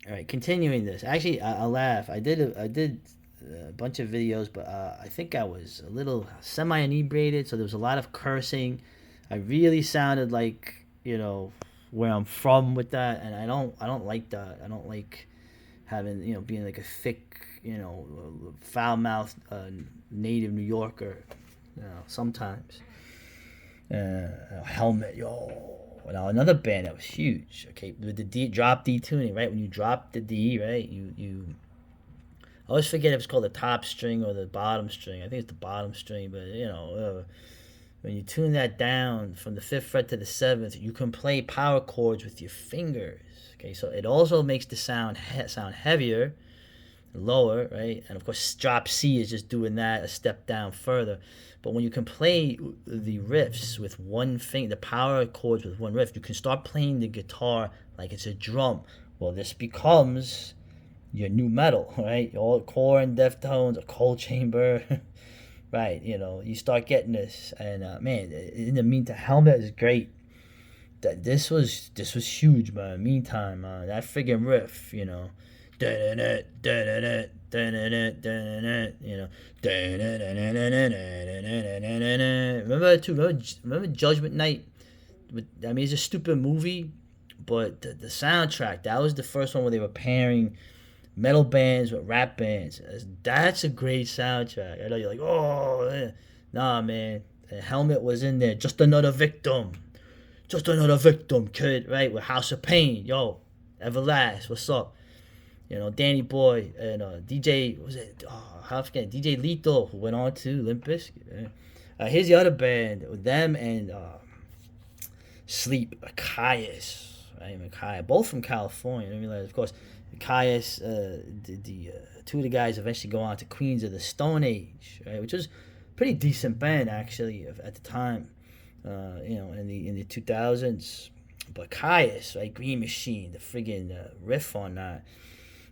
All right, continuing this. Actually, I laugh. I did a bunch of videos, but I think I was a little semi inebriated, so there was a lot of cursing. I really sounded like where I'm from with that, and I don't like that. I don't like having being like a thick foul mouthed native New Yorker. Sometimes helmet, yo. Now another band that was huge. Okay, with the D drop D tuning, right? When you drop the D, right? You I always forget if it's called the top string or the bottom string. I think it's the bottom string, but when you tune that down from the fifth fret to the seventh, you can play power chords with your fingers. Okay, so it also makes the sound heavier, lower, right? And of course, drop C is just doing that a step down further. But when you can play the riffs with one finger, the power chords with one riff, you can start playing the guitar like it's a drum. Well, this becomes your new metal, right? All Korn, Deftones, a Cold Chamber, right? You start getting this, and man, in the meantime, Helmet is great. This was huge, man. Meantime, that friggin' riff, remember too. Remember Judgment Night. I mean, it's a stupid movie, but the soundtrack, that was the first one where they were pairing metal bands with rap bands. That's a great soundtrack. I know you're like, oh, nah, man. The Helmet was in there. Just another victim. Just another victim, kid. Right, with House of Pain. Yo, Everlast. What's up? Danny Boy and DJ. What was it? Oh, how forget DJ Lethal, who went on to Limp Bizkit. Here's the other band with them and Sleep, Caius, right? Mackay, both from California. I didn't realize, of course, Caius, the two of the guys eventually go on to Queens of the Stone Age, right? Which was a pretty decent band actually at the time, in the 2000s. But Caius, right? Green Machine, the friggin' riff on that.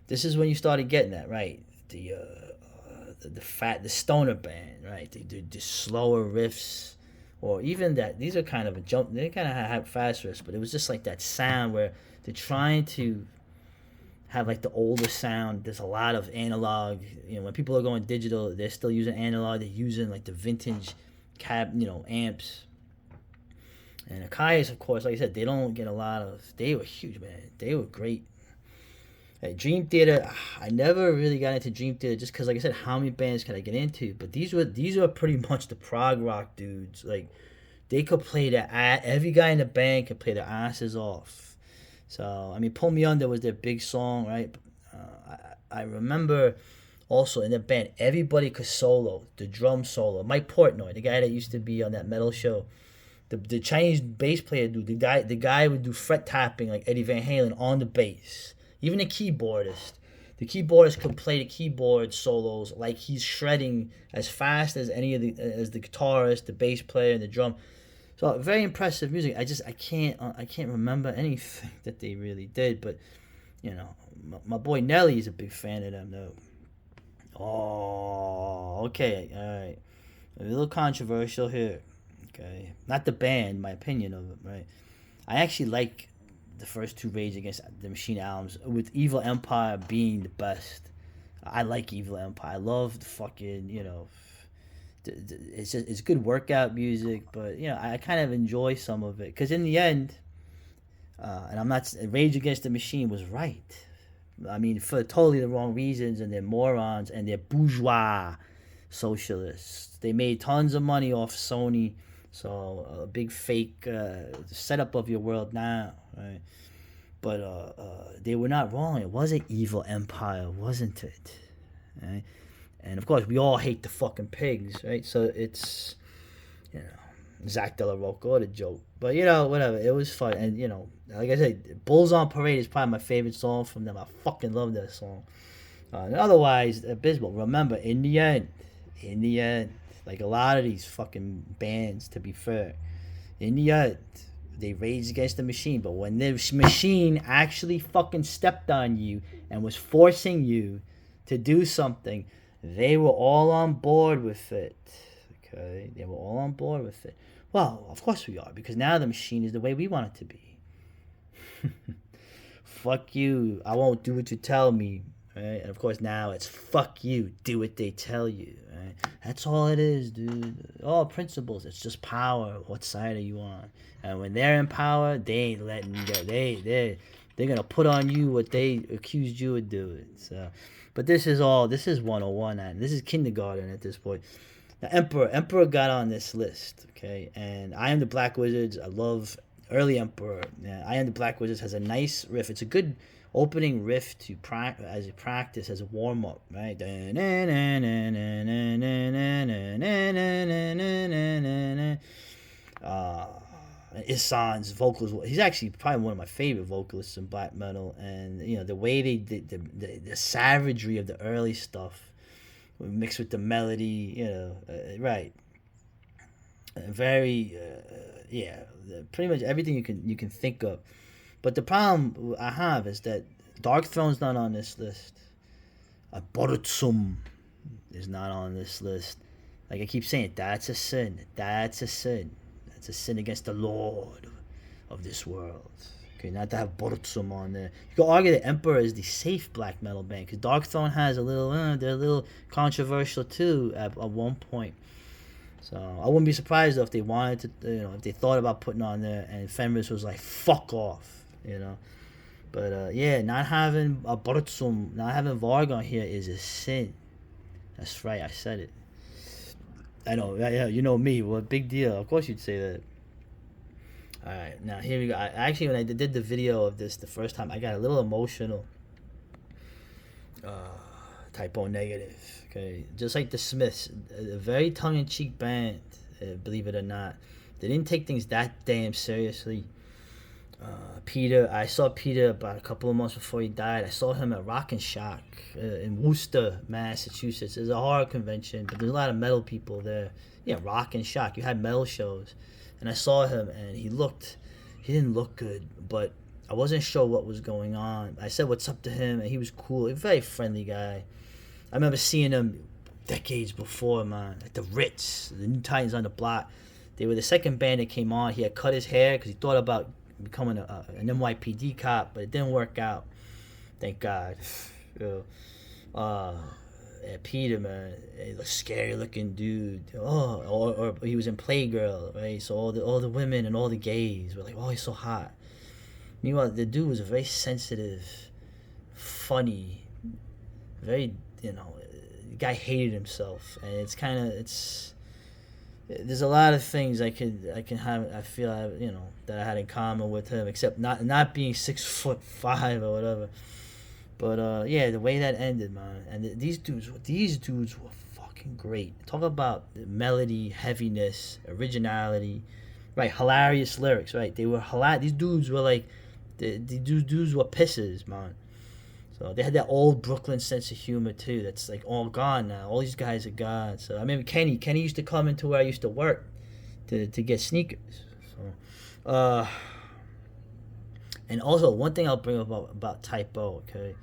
This is when you started getting that, right? The stoner band, right? They do the slower riffs, or even that. These are kind of a jump. They kind of have fast riffs, but it was just like that sound where they're trying to have like the older sound. There's a lot of analog. When people are going digital, they're still using analog. They're using like the vintage amps. And Akai's, of course, like I said, they don't get a lot of. They were huge, man. They were great. Dream Theater, I never really got into Dream Theater just because, like I said, how many bands can I get into? But these were pretty much the prog rock dudes. Like they could play every guy in the band could play their asses off. So I mean, Pull Me Under was their big song, right? I remember also in the band, everybody could solo the drum solo. Mike Portnoy, the guy that used to be on that metal show, the Chinese bass player dude, the guy would do fret tapping like Eddie Van Halen on the bass. Even the keyboardist could play the keyboard solos like he's shredding as fast as any of the guitarist, the bass player, and the drum. So very impressive music. I can't remember anything that they really did, but my boy Nelly is a big fan of them though. Oh, okay, all right. A little controversial here. Okay, not the band, my opinion of it. Right, I actually like the first two Rage Against the Machine albums, with Evil Empire being the best. I like Evil Empire. I love the fucking it's good workout music, but I kind of enjoy some of it because in the end, and I'm not Rage Against the Machine was right. I mean, for totally the wrong reasons, and they're morons and they're bourgeois socialists. They made tons of money off Sony, so a big fake setup of your world now, right? But they were not wrong. It was an evil empire, wasn't it? Right? And of course, we all hate the fucking pigs, right? So it's Zach De La Rocca, what a joke. But whatever. It was fun, and like I said, "Bulls on Parade" is probably my favorite song from them. I fucking love that song. And otherwise, abysmal. Remember, in the end, like a lot of these fucking bands, to be fair, in the end, they raged against the machine. But when the machine actually fucking stepped on you and was forcing you to do something, they were all on board with it. Okay, they were all on board with it. Well, of course we are, because now the machine is the way we want it to be. fuck you, I won't do what you tell me, right? And of course now it's fuck you, do what they tell you, right? That's all it is, dude. All principles. It's just power. What side are you on? And when they're in power, they ain't letting you go. They're gonna put on you what they accused you of doing. So, but this is 101, and this is kindergarten at this point. The Emperor got on this list, okay? And I Am the Black Wizards, I love early Emperor. Yeah, I Am the Black Wizards has a nice riff. It's a good opening riff to as a practice, as a warm up, right? Isan's vocals, he's actually probably one of my favorite vocalists in black metal, and you know the way they did the savagery of the early stuff mixed with the melody, you know, right? Very, yeah, pretty much everything you can think of. But the problem I have is that Dark Throne's not on this list. Abortsum is not on this list. Like I keep saying, that's a sin. That's a sin. That's a sin against the Lord of this world. Okay, not to have Borutsum on there. You could argue that Emperor is the safe black metal band because Dark Throne has a little, they're a little controversial too at one point. So I wouldn't be surprised though if they wanted to, you know, if they thought about putting on there and Fenris was like, fuck off, you know. But yeah, not having a Borutsum, not having Varg on here is a sin. That's right, I said it. I know, yeah, you know me. Well, big deal. Of course you'd say that. All right, now here we go. Actually, when I did the video of this the first time, I got a little emotional. Type O Negative. Okay, just like the Smiths, a very tongue-in-cheek band. Believe it or not, they didn't take things that damn seriously. Peter, I saw Peter about a couple of months before he died. I saw him at Rock and Shock in Worcester, Massachusetts. There's a horror convention, but there's a lot of metal people there. Yeah, Rock and Shock. You had metal shows. And I saw him, and he didn't look good, but I wasn't sure what was going on. I said what's up to him, and he was cool. A very friendly guy. I remember seeing him decades before, man, at the Ritz, the New Titans on the Block. They were the second band that came on. He had cut his hair because he thought about becoming an NYPD cop, but it didn't work out. Thank God. Yeah, Peter, man, a scary looking dude. Or he was in Playgirl, right? So all the women and all the gays were like, oh, he's so hot. Meanwhile, the dude was a very sensitive, funny, very, you know, the guy hated himself, and there's a lot of things I can have. I feel you know that I had in common with him, except not being 6'5" or whatever. But yeah, the way that ended, man, and these dudes were fucking great. Talk about melody, heaviness, originality, right? Hilarious lyrics, right? They were hilarious. These dudes were like, these dudes were pisses, man. So they had that old Brooklyn sense of humor too. That's like all gone now. All these guys are gone. So I remember Kenny used to come into where I used to work to get sneakers. So, and also one thing I'll bring up about Type O, okay?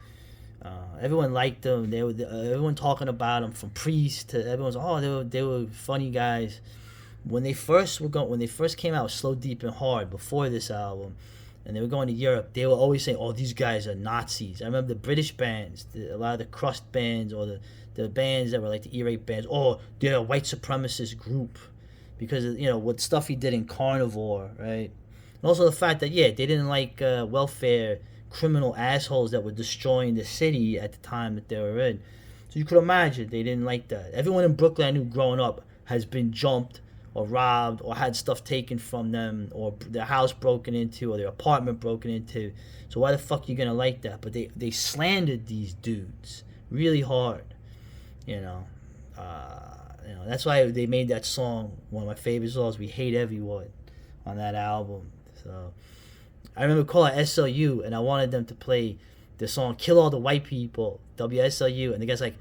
Everyone liked them. Everyone talking about them, from Priest to everyone's. Oh, they were funny guys. When they first came out, Slow, Deep, and Hard before this album, and they were going to Europe, they were always saying, "Oh, these guys are Nazis." I remember the British bands, a lot of the crust bands, or the bands that were like the E-Rate bands. Oh, they're a white supremacist group because of, you know, what stuff he did in Carnivore, right? And also the fact that, yeah, they didn't like welfare criminal assholes that were destroying the city at the time that they were in. So you could imagine they didn't like that. Everyone in Brooklyn I knew growing up has been jumped or robbed or had stuff taken from them or their house broken into or their apartment broken into. So why the fuck you gonna like that? But they slandered these dudes really hard, you know. That's why they made that song one of my favorite songs, "We Hate Everyone," on that album. So I remember calling SLU and I wanted them to play the song "Kill All the White People," WSLU, and the guy's like,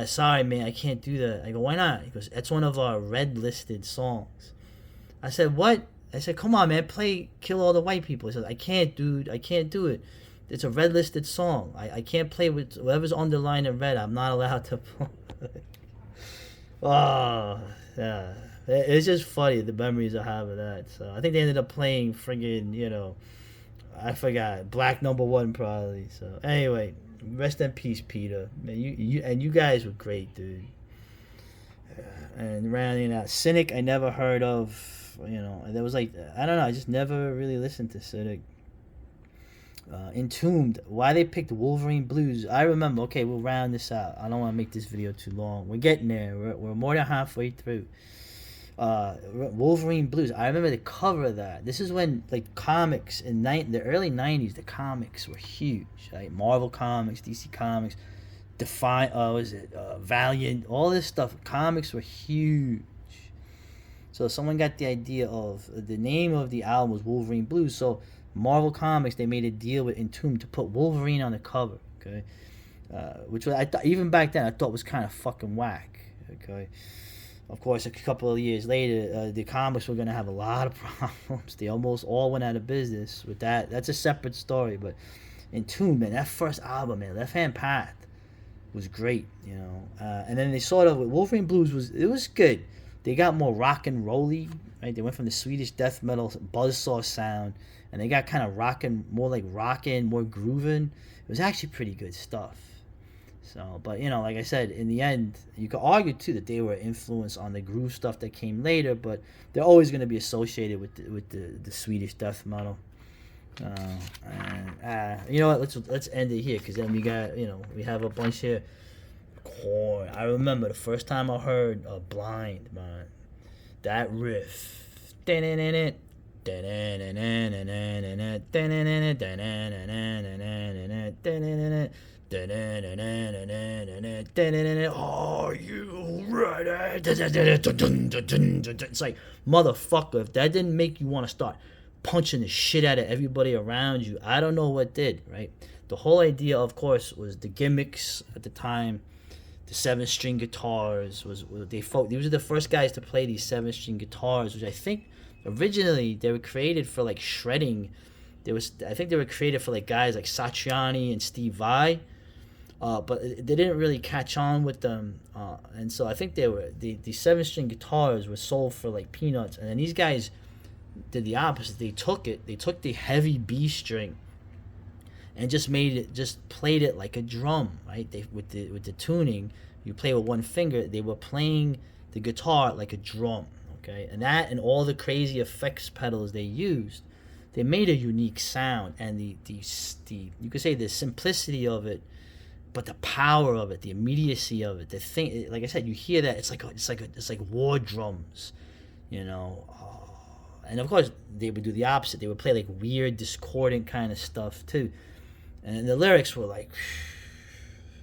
"Sorry, man, I can't do that." I go, "Why not?" He goes, "That's one of our red listed songs." I said, "What?" I said, "Come on, man, play "Kill All the White People." He says, "I can't, dude. I can't do it. It's a red listed song. I can't play with whatever's underlined in red. I'm not allowed to play." Oh, yeah. It's just funny, the memories I have of that. So I think they ended up playing friggin', you know, I forgot. Black number one probably. So anyway, rest in peace, Peter. Man, you guys were great, dude. And rounding out, Cynic I never heard of. You know, there was like I don't know. I just never really listened to Cynic. Entombed. Why they picked Wolverine Blues? I remember. Okay, we'll round this out. I don't want to make this video too long. We're getting there. We're more than halfway through. Wolverine Blues. I remember the cover of that. This is when like comics in the early '90s. The comics were huge. Like Marvel Comics, DC Comics, Defy. Was it Valiant? All this stuff. Comics were huge. So someone got the idea of the name of the album was Wolverine Blues. So Marvel Comics, they made a deal with Entombed to put Wolverine on the cover, okay? Which was, I thought, even back then, I thought was kind of fucking whack, okay? Of course, a couple of years later, the comics were going to have a lot of problems. They almost all went out of business with that. That's a separate story, but Entombed, man, that first album, man, Left Hand Path was great, you know? And then they sort of, Wolverine Blues was good. They got more rock and rolly, right? They went from the Swedish death metal buzzsaw sound, and they got kind of rocking, more grooving. It was actually pretty good stuff. So, but you know, like I said, in the end, you could argue too that they were influenced on the groove stuff that came later, but they're always going to be associated with the Swedish death metal. You know what? Let's end it here, because then we have a bunch here. Korn. I remember the first time I heard Blind, man. That riff. Are you ready? It's like, motherfucker, if that didn't make you want to start punching the shit out of everybody around you, I don't know what did, right? The whole idea, of course, was the gimmicks at the time. The 7-string guitars these were the first guys to play these 7-string guitars, which I think originally they were created for like shredding. I think they were created for like guys like Satriani and Steve Vai, but they didn't really catch on with them, and so I think the 7-string guitars were sold for like peanuts, and then these guys did the opposite. They took the heavy B string and just played it like a drum, right? With the tuning, you play with one finger. They were playing the guitar like a drum, okay? And all the crazy effects pedals they used, they made a unique sound. And the you could say the simplicity of it, but the power of it, the immediacy of it, the thing, like I said, you hear that it's like war drums, you know. And of course, they would do the opposite. They would play like weird, discordant kind of stuff too. And the lyrics were like,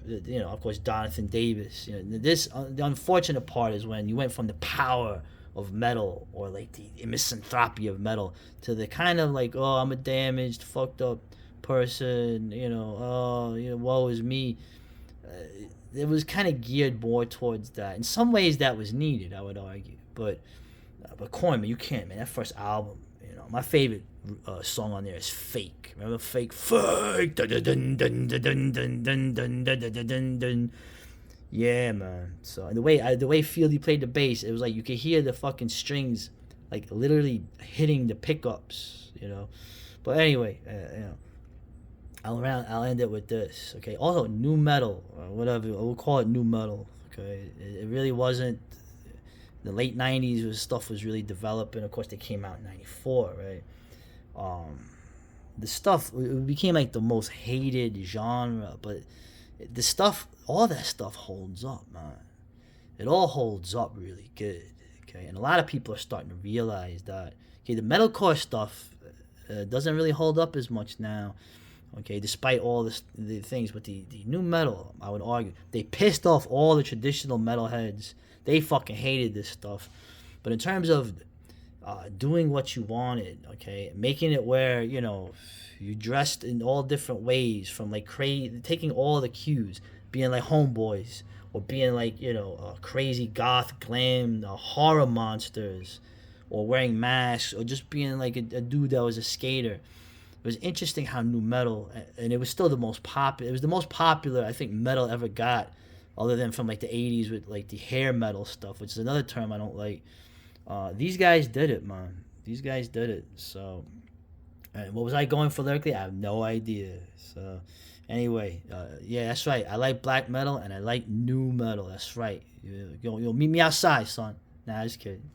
you know, of course, Jonathan Davis. You know, the unfortunate part is when you went from the power of metal, or like the misanthropy of metal, to the kind of like, oh, I'm a damaged, fucked up person. You know, oh, you know, woe is me. It was kind of geared more towards that. In some ways, that was needed, I would argue. But Korn, man, you can't, man. That first album, you know, my favorite song on there is Fake. Remember Fake? Fake. Yeah, man. So and the way Fieldy played the bass, it was like you could hear the fucking strings like literally hitting the pickups, you know. But anyway, you know, I'll end it with this. Okay. Also, new metal, or whatever we'll call it, new metal. Okay. It really wasn't. The late '90s stuff was really developing. Of course, they came out in '94, right? The stuff, it became like the most hated genre, but the stuff, all that stuff holds up, man. It all holds up really good, okay? And a lot of people are starting to realize that, okay, the metalcore stuff doesn't really hold up as much now, okay, despite all the things. But the new metal, I would argue, they pissed off all the traditional metalheads. They fucking hated this stuff. But in terms of doing what you wanted, okay, making it where, you know, you dressed in all different ways, from like taking all the cues, being like Homeboys, or being like, you know, crazy goth glam horror monsters, or wearing masks, or just being like a dude that was a skater. It was interesting how new metal, and it was still the most popular. It was the most popular I think metal ever got, other than from like the 80s with like the hair metal stuff, which is another term I don't like. These guys did it, man. These guys did it. So And what was I going for lyrically? I have no idea. So, anyway, yeah, that's right. I like black metal and I like new metal. That's right. You'll meet me outside, son. Nah, just kidding.